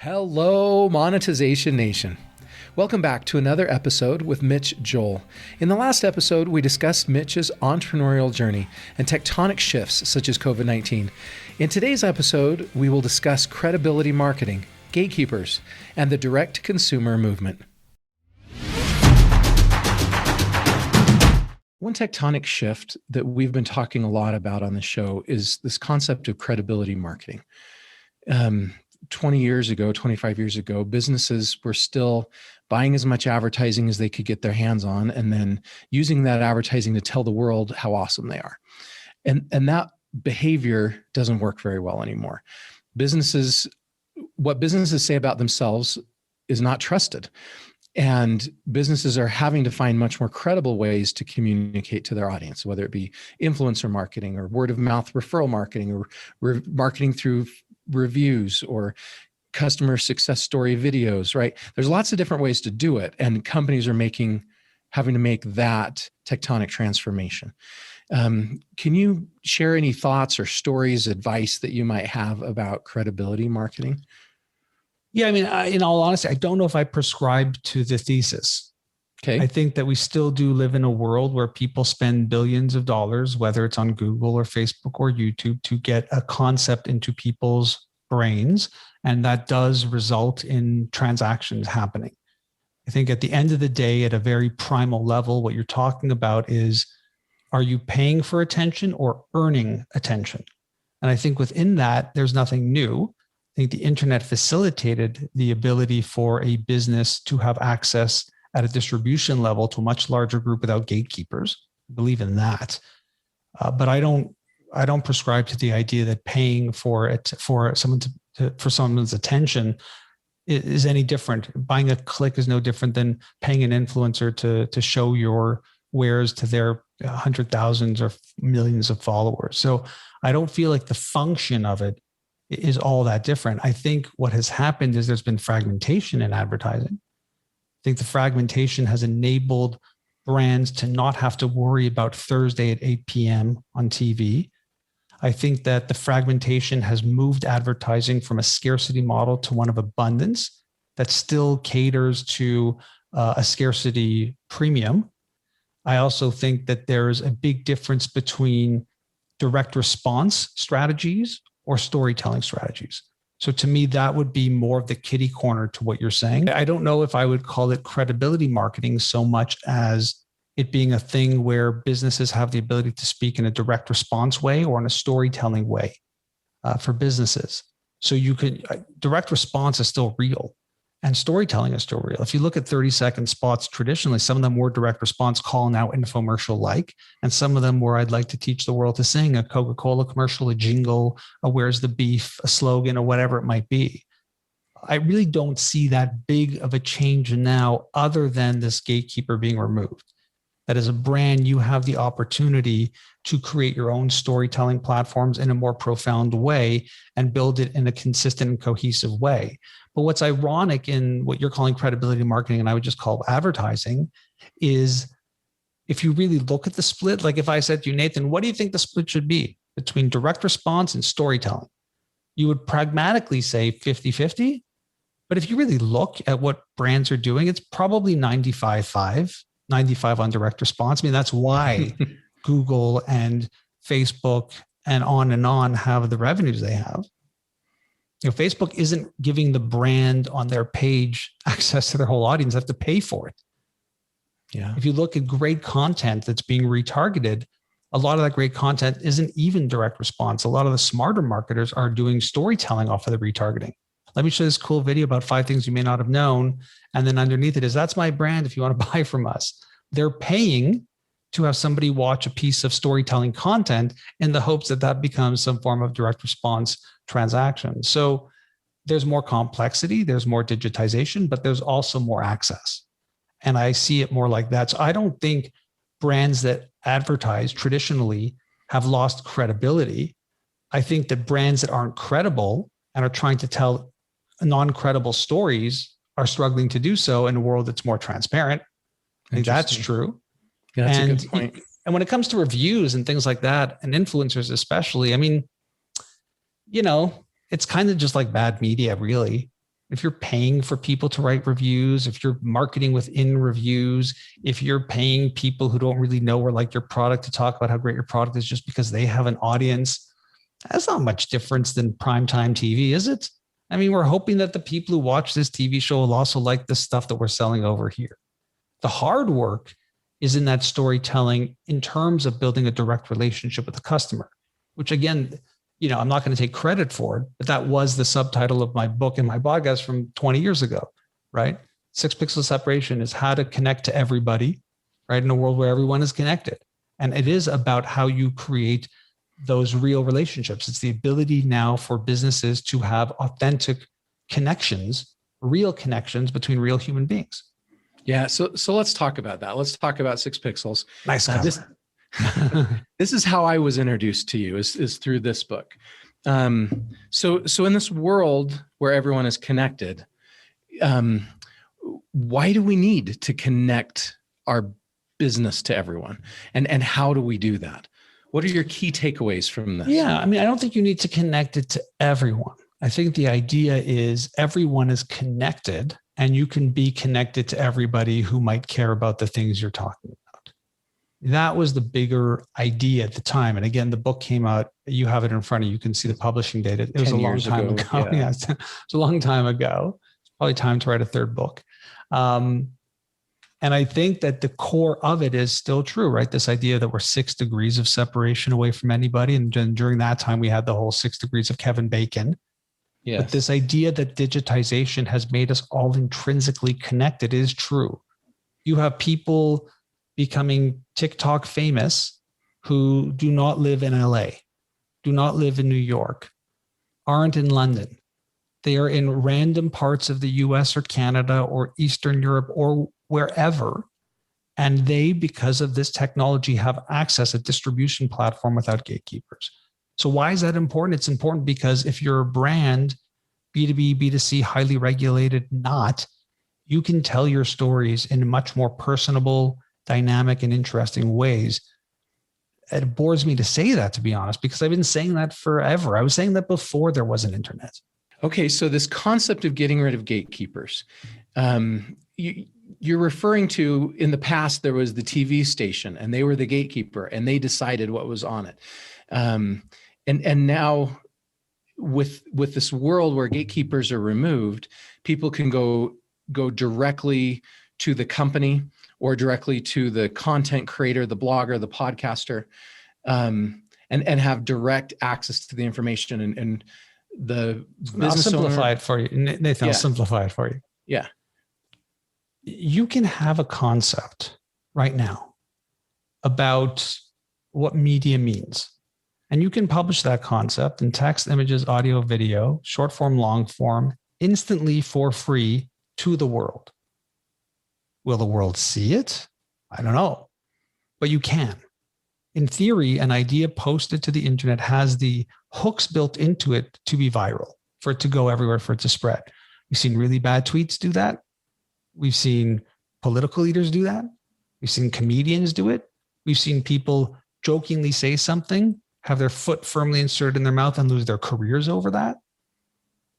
Hello, Monetization Nation. Welcome back to another episode with Mitch Joel. In the last episode, we discussed Mitch's entrepreneurial journey and tectonic shifts such as COVID-19. In today's episode, we will discuss credibility marketing, gatekeepers, and the direct-to-consumer movement. One tectonic shift that we've been talking a lot about on the show is this concept of credibility marketing. 20 years ago, 25 years ago, businesses were still buying as much advertising as they could get their hands on and then using that advertising to tell the world how awesome they are. And that behavior doesn't work very well anymore. What businesses say about themselves is not trusted. And businesses are having to find much more credible ways to communicate to their audience, whether it be influencer marketing or word of mouth referral marketing or marketing through reviews or customer success story videos, right? There's lots of different ways to do it. And companies are having to make that tectonic transformation. Can you share any thoughts or stories, advice that you might have about credibility marketing? Yeah, I mean, in all honesty, I don't know if I prescribe to the thesis. Okay. I think that we still do live in a world where people spend billions of dollars, whether it's on Google or Facebook or YouTube, to get a concept into people's brains. And that does result in transactions happening. I think at the end of the day, at a very primal level, what you're talking about is, are you paying for attention or earning attention? And I think within that, there's nothing new. I think the internet facilitated the ability for a business to have access at a distribution level to a much larger group without gatekeepers. I believe in that. But I don't prescribe to the idea that paying for someone's attention is any different. Buying a click is no different than paying an influencer to show your wares to their hundred thousands or millions of followers. So I don't feel like the function of it is all that different. I think what has happened is there's been fragmentation in advertising. I think the fragmentation has enabled brands to not have to worry about Thursday at 8 p.m. on TV. I think that the fragmentation has moved advertising from a scarcity model to one of abundance that still caters to a scarcity premium. I also think that there's a big difference between direct response strategies or storytelling strategies. So to me, that would be more of the kiddie corner to what you're saying. I don't know if I would call it credibility marketing so much as it being a thing where businesses have the ability to speak in a direct response way or in a storytelling way for businesses. So direct response is still real and storytelling is still real. If you look at 30-second spots, traditionally, some of them were direct response, call now infomercial-like, and some of them were I'd like to teach the world to sing, a Coca-Cola commercial, a jingle, a where's the beef, a slogan, or whatever it might be. I really don't see that big of a change now other than this gatekeeper being removed. That as a brand, you have the opportunity to create your own storytelling platforms in a more profound way and build it in a consistent and cohesive way. But what's ironic in what you're calling credibility marketing, and I would just call advertising, is if you really look at the split, like if I said to you, Nathan, what do you think the split should be between direct response and storytelling? You would pragmatically say 50-50. But if you really look at what brands are doing, it's probably 95-5. 95 on direct response. I mean, that's why Google and Facebook and on have the revenues they have. Facebook isn't giving the brand on their page access to their whole audience. They have to pay for it. Yeah. If you look at great content that's being retargeted, a lot of that great content isn't even direct response. A lot of the smarter marketers are doing storytelling off of the retargeting. Let me show this cool video about 5 things you may not have known. And then underneath it is, that's my brand if you want to buy from us. They're paying to have somebody watch a piece of storytelling content in the hopes that that becomes some form of direct response transaction. So there's more complexity, there's more digitization, but there's also more access. And I see it more like that. So I don't think brands that advertise traditionally have lost credibility. I think that brands that aren't credible and are trying to tell non-credible stories are struggling to do so in a world that's more transparent. I think that's true. Yeah, that's a good point. And when it comes to reviews and things like that, and influencers especially, I mean, it's kind of just like bad media, really. if you're paying for people to write reviews, if you're marketing within reviews, if you're paying people who don't really know or like your product to talk about how great your product is just because they have an audience, that's not much difference than primetime TV, is it? I mean, we're hoping that the people who watch this TV show will also like the stuff that we're selling over here. The hard work is in that storytelling in terms of building a direct relationship with the customer, which again, I'm not going to take credit for it, but that was the subtitle of my book and my podcast from 20 years ago, right? 6 Pixel Separation is how to connect to everybody, right? In a world where everyone is connected. And it is about how you create those real relationships. It's the ability now for businesses to have authentic connections, real connections between real human beings. Yeah. So let's talk about that. Let's talk about 6 Pixels. Nice. This is how I was introduced to you is through this book. So in this world where everyone is connected, why do we need to connect our business to everyone? And how do we do that? What are your key takeaways from this? Yeah. I mean, I don't think you need to connect it to everyone. I think the idea is everyone is connected and you can be connected to everybody who might care about the things you're talking about. That was the bigger idea at the time. And again, the book came out, you have it in front of you, you can see the publishing date. It was a long time ago. Yeah, it's a long time ago. It's probably time to write a third book. And I think that the core of it is still true, right? This idea that we're 6 degrees of separation away from anybody. And during that time, we had the whole 6 degrees of Kevin Bacon. Yes. But this idea that digitization has made us all intrinsically connected is true. You have people becoming TikTok famous who do not live in LA, do not live in New York, aren't in London. They are in random parts of the US or Canada or Eastern Europe or wherever. And they, because of this technology, have access, a distribution platform without gatekeepers. So why is that important? It's important because if you're a brand, B2B, B2C, highly regulated, you can tell your stories in much more personable, dynamic, and interesting ways. It bores me to say that, to be honest, because I've been saying that forever. I was saying that before there was an internet. Okay, so this concept of getting rid of gatekeepers, you're referring to, in the past, there was the TV station and they were the gatekeeper and they decided what was on it. And now with this world where gatekeepers are removed, people can go directly to the company or directly to the content creator, the blogger, the podcaster, and have direct access to the information and the business. I'll simplify it for you, Nathan. I'll simplify it for you. Yeah. You can have a concept right now about what media means. And you can publish that concept in text, images, audio, video, short form, long form, instantly for free to the world. Will the world see it? I don't know, but you can. In theory, an idea posted to the internet has the hooks built into it to be viral, for it to go everywhere, for it to spread. We've seen really bad tweets do that. We've seen political leaders do that. We've seen comedians do it. We've seen people jokingly say something, have their foot firmly inserted in their mouth and lose their careers over that.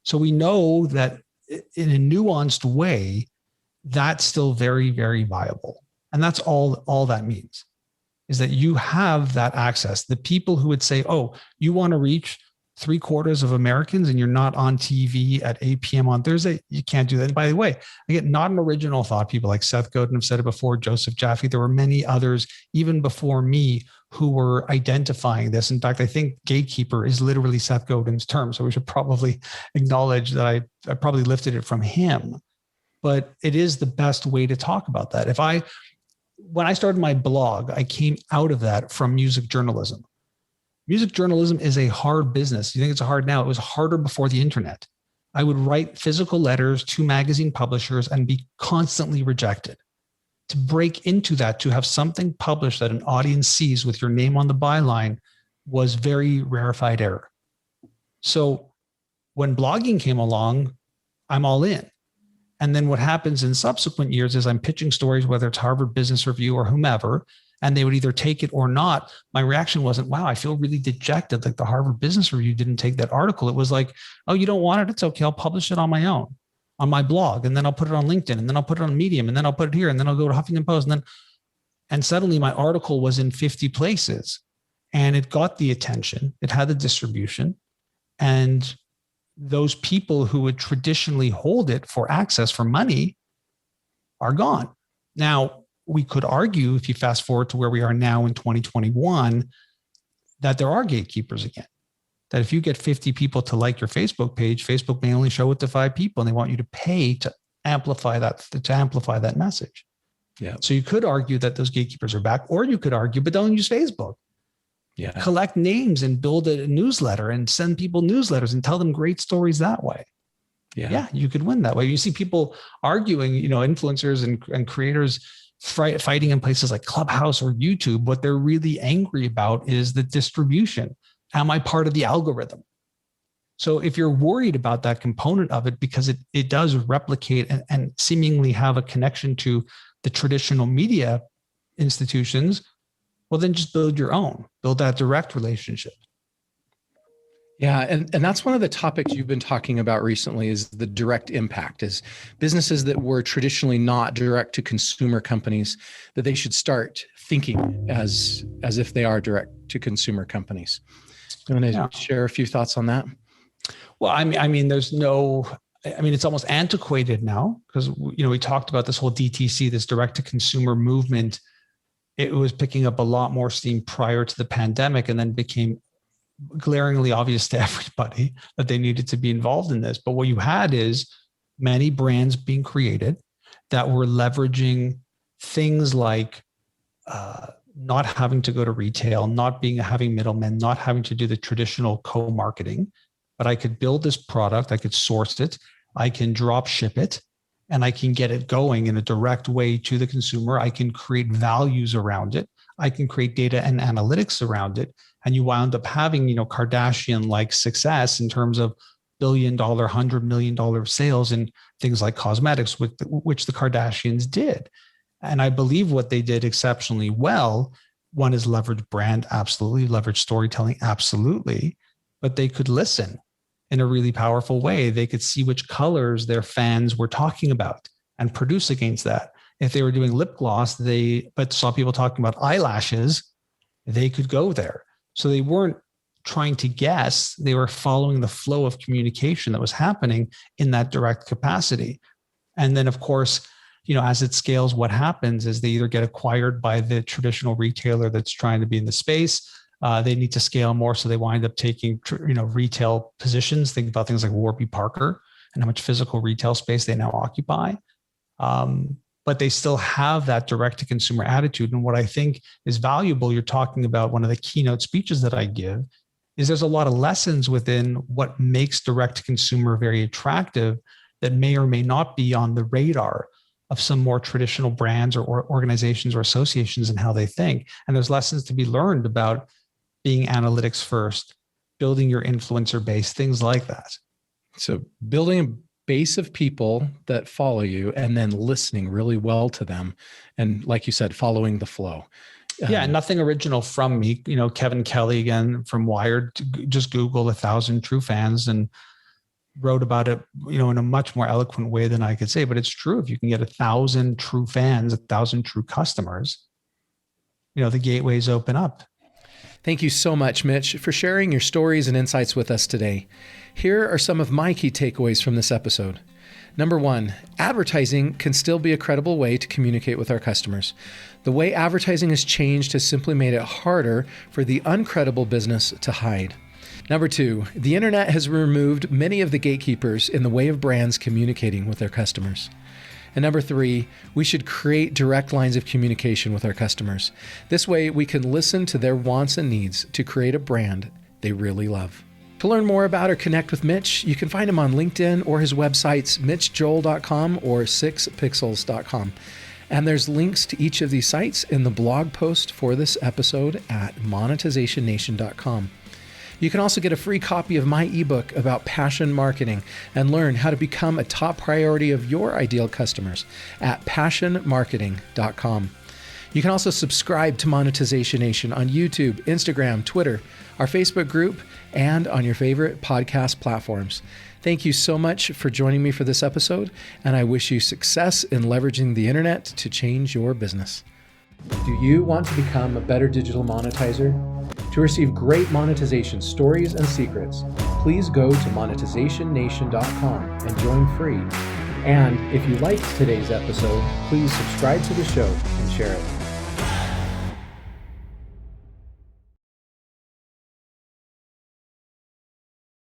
So we know that in a nuanced way, that's still very, very viable. And that's all that means, is that you have that access. The people who would say, oh, you want to reach 3/4 of Americans and you're not on TV at 8 p.m. on Thursday, you can't do that. And by the way, again, not an original thought. People like Seth Godin have said it before, Joseph Jaffe. There were many others, even before me, who were identifying this. In fact, I think gatekeeper is literally Seth Godin's term. So we should probably acknowledge that I probably lifted it from him. But it is the best way to talk about that. When I started my blog, I came out of that from music journalism. Music journalism is a hard business. You think it's hard now? It was harder before the internet. I would write physical letters to magazine publishers and be constantly rejected. To break into that, to have something published that an audience sees with your name on the byline, was very rarefied air. So when blogging came along, I'm all in. And then what happens in subsequent years is I'm pitching stories, whether it's Harvard Business Review or whomever, and they would either take it or not. My reaction wasn't, wow, I feel really dejected. Like the Harvard Business Review didn't take that article. It was like, oh, you don't want it? It's okay. I'll publish it on my own. on my blog, and then I'll put it on LinkedIn, and then I'll put it on Medium, and then I'll put it here, and then I'll go to Huffington Post, and suddenly my article was in 50 places, and it got the attention, it had the distribution, and those people who would traditionally hold it for access for money are gone. Now, we could argue, if you fast forward to where we are now in 2021, that there are gatekeepers again. That if you get 50 people to like your Facebook page, Facebook may only show it to 5 people, and they want you to pay to amplify that message. Yeah. So you could argue that those gatekeepers are back, or you could argue, but don't use Facebook. Yeah. Collect names and build a newsletter and send people newsletters and tell them great stories that way. Yeah, you could win that way. You see people arguing, influencers and creators fighting in places like Clubhouse or YouTube. What they're really angry about is the distribution. Am I part of the algorithm? So if you're worried about that component of it, because it does replicate and seemingly have a connection to the traditional media institutions, well, then just build your own, build that direct relationship. Yeah. And that's one of the topics you've been talking about recently, is the direct impact, is businesses that were traditionally not direct to consumer companies, that they should start thinking as if they are direct to consumer companies. You want to share a few thoughts on that? Well, I mean, it's almost antiquated now, because, we talked about this whole DTC, this direct to consumer movement. It was picking up a lot more steam prior to the pandemic, and then became glaringly obvious to everybody that they needed to be involved in this. But what you had is many brands being created that were leveraging things like not having to go to retail, not having middlemen, not having to do the traditional co-marketing, but I could build this product, I could source it, I can drop ship it, and I can get it going in a direct way to the consumer. I can create values around it. I can create data and analytics around it. And you wound up having, Kardashian-like success in terms of $1 billion, $100 million sales in things like cosmetics, which the Kardashians did. And I believe what they did exceptionally well, one is leverage brand, absolutely, leverage storytelling, absolutely, but they could listen in a really powerful way. They could see which colors their fans were talking about and produce against that. If they were doing lip gloss, but saw people talking about eyelashes, they could go there. So they weren't trying to guess, they were following the flow of communication that was happening in that direct capacity. And then, of course, as it scales, what happens is they either get acquired by the traditional retailer that's trying to be in the space. They need to scale more, so they wind up taking, retail positions. Think about things like Warby Parker and how much physical retail space they now occupy. But they still have that direct-to-consumer attitude. And what I think is valuable, you're talking about one of the keynote speeches that I give, is there's a lot of lessons within what makes direct-to-consumer very attractive that may or may not be on the radar of some more traditional brands or organizations or associations and how they think. And there's lessons to be learned about being analytics first, building your influencer base, things like that. So building a base of people that follow you, and then listening really well to them. And like you said, following the flow. Yeah, nothing original from me. Kevin Kelly, again, from Wired, just Google 1,000 true fans and wrote about it, in a much more eloquent way than I could say. But it's true. If you can get 1,000 true fans, 1,000 true customers, the gateways open up. Thank you so much, Mitch, for sharing your stories and insights with us today. Here are some of my key takeaways from this episode. Number 1, advertising can still be a credible way to communicate with our customers. The way advertising has changed has simply made it harder for the uncredible business to hide. Number 2, the internet has removed many of the gatekeepers in the way of brands communicating with their customers. And number 3, we should create direct lines of communication with our customers. This way, we can listen to their wants and needs to create a brand they really love. To learn more about or connect with Mitch, you can find him on LinkedIn or his websites, mitchjoel.com or 6pixels.com. And there's links to each of these sites in the blog post for this episode at monetizationnation.com. You can also get a free copy of my ebook about passion marketing and learn how to become a top priority of your ideal customers at passionmarketing.com. You can also subscribe to Monetization Nation on YouTube, Instagram, Twitter, our Facebook group, and on your favorite podcast platforms. Thank you so much for joining me for this episode, and I wish you success in leveraging the internet to change your business. Do you want to become a better digital monetizer? To receive great monetization stories and secrets, please go to monetizationnation.com and join free. And if you liked today's episode, please subscribe to the show and share it.